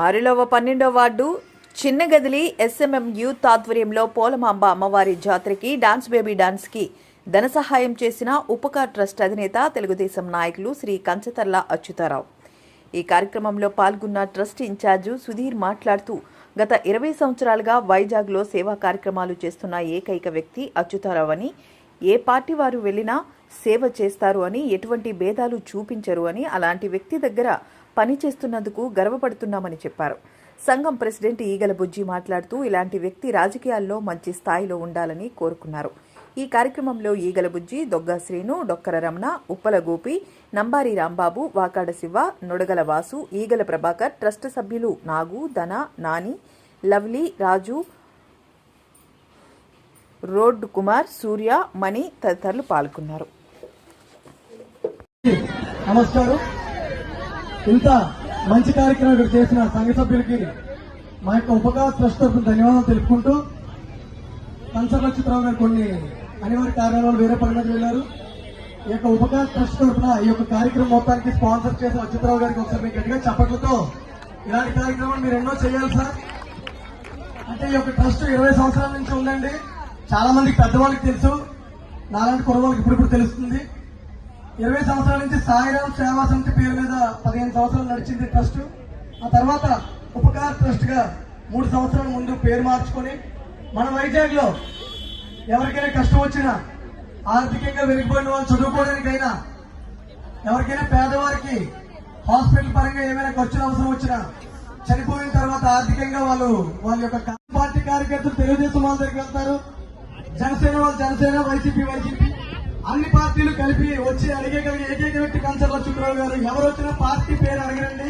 ఆరులవ 12వ ward Chinnagadili SMM youth ఆధ్వర్యంలో పోలమాంబ అమ్మవారి జాతరకి డాన్స్ బేబీ డాన్స్కి ధన సహాయం చేసిన ఉపకార్ ట్రస్ట్ అధినేత తెలుగుదేశం నాయకులు శ్రీ కంచతర్ల అచ్యుతారావు. ఈ కార్యక్రమంలో పాల్గొన్న ట్రస్ట్ ఇన్ఛార్జు సుధీర్ మాట్లాడుతూ గత 20 సంవత్సరాలుగా వైజాగ్లో సేవా కార్యక్రమాలు చేస్తున్న ఏకైక వ్యక్తి అచ్యుతారావు అని, ఏ పార్టీ వారు వెళ్లినా సేవ చేస్తారు అని, ఎటువంటి భేదాలు చూపించరు అని, అలాంటి వ్యక్తి దగ్గర పనిచేస్తున్నందుకు గర్వపడుతున్నామని చెప్పారు. సంఘం ప్రెసిడెంట్ ఈగల బుజ్జి మాట్లాడుతూ ఇలాంటి వ్యక్తి రాజకీయాల్లో మంచి స్థాయిలో ఉండాలని కోరుకున్నారు. ఈ కార్యక్రమంలో ఈగల బుజ్జి, దొగ్గా శ్రీను, డొక్కర రమణ, ఉప్పల గోపి, నంబారి రాంబాబు, వాకాడ శివ, నొడగల వాసు, ఈగల ప్రభాకర్, ట్రస్ట్ సభ్యులు నాగు, ధన, నాని, లవ్లీ, రాజు, రోడ్ కుమార్, సూర్య, మణి తదితరులు పాల్గొన్నారు. నమస్కారం. ఇంత మంచి కార్యక్రమం ఇక్కడ చేసిన సంఘ సభ్యులకి మా యొక్క ఉపకార్ ట్రస్ట్ తరఫున ధన్యవాదాలు తెలుపుకుంటూ, కంచర్ల అచ్యుతరావు గారు కొన్ని అనివార్య కారణాల వల్ల వేరే పని మీద వెళ్లారు. ఈ యొక్క ఉపకార్ ట్రస్ట్ తరఫున ఈ యొక్క కార్యక్రమం మొత్తానికి స్పాన్సర్ చేసిన అచ్యుతరావు గారికి ఒకసారి మీకు గట్టిగా చప్పట్లతో ఇలాంటి కార్యక్రమాలు మీరు ఎన్నో చేయాలి సార్. అంటే ఈ యొక్క ట్రస్ట్ 20 సంవత్సరాల నుంచి ఉందండి. చాలా మందికి పెద్దవాళ్ళకి తెలుసు, నాలాంటి కుర్రవాళ్ళకి ఇప్పుడు తెలుస్తుంది. 20 సంవత్సరాల నుంచి సాయిరామ్ సేవా సమితి పేరు మీద 15 సంవత్సరాలు నడిచింది ట్రస్ట్. ఆ తర్వాత ఉపకార్ ట్రస్ట్ గా 3 సంవత్సరాల ముందు పేరు మార్చుకొని మన వైజాగ్ లో ఎవరికైనా కష్టం వచ్చినా, ఆర్థికంగా వెనుకబడిన వాళ్ళు చదువుకోవడానికైనా, ఎవరికైనా పేదవారికి హాస్పిటల్ పరంగా ఏమైనా ఖర్చులు అవసరం వచ్చినా, చనిపోయిన తర్వాత ఆర్థికంగా వాళ్ళ యొక్క పార్టీ కార్యకర్తలు తెలుగుదేశం వాళ్ళ దగ్గరికి వెళ్తారు, జనసేన వాళ్ళు జనసేన, వైసీపీ అన్ని పార్టీలు కలిపి వచ్చి అడిగేగలిగే ఏకైక వ్యక్తి కంచర్ల అచ్యుతరావు గారు. ఎవరు వచ్చినా పార్టీ పేరు అడగరండి.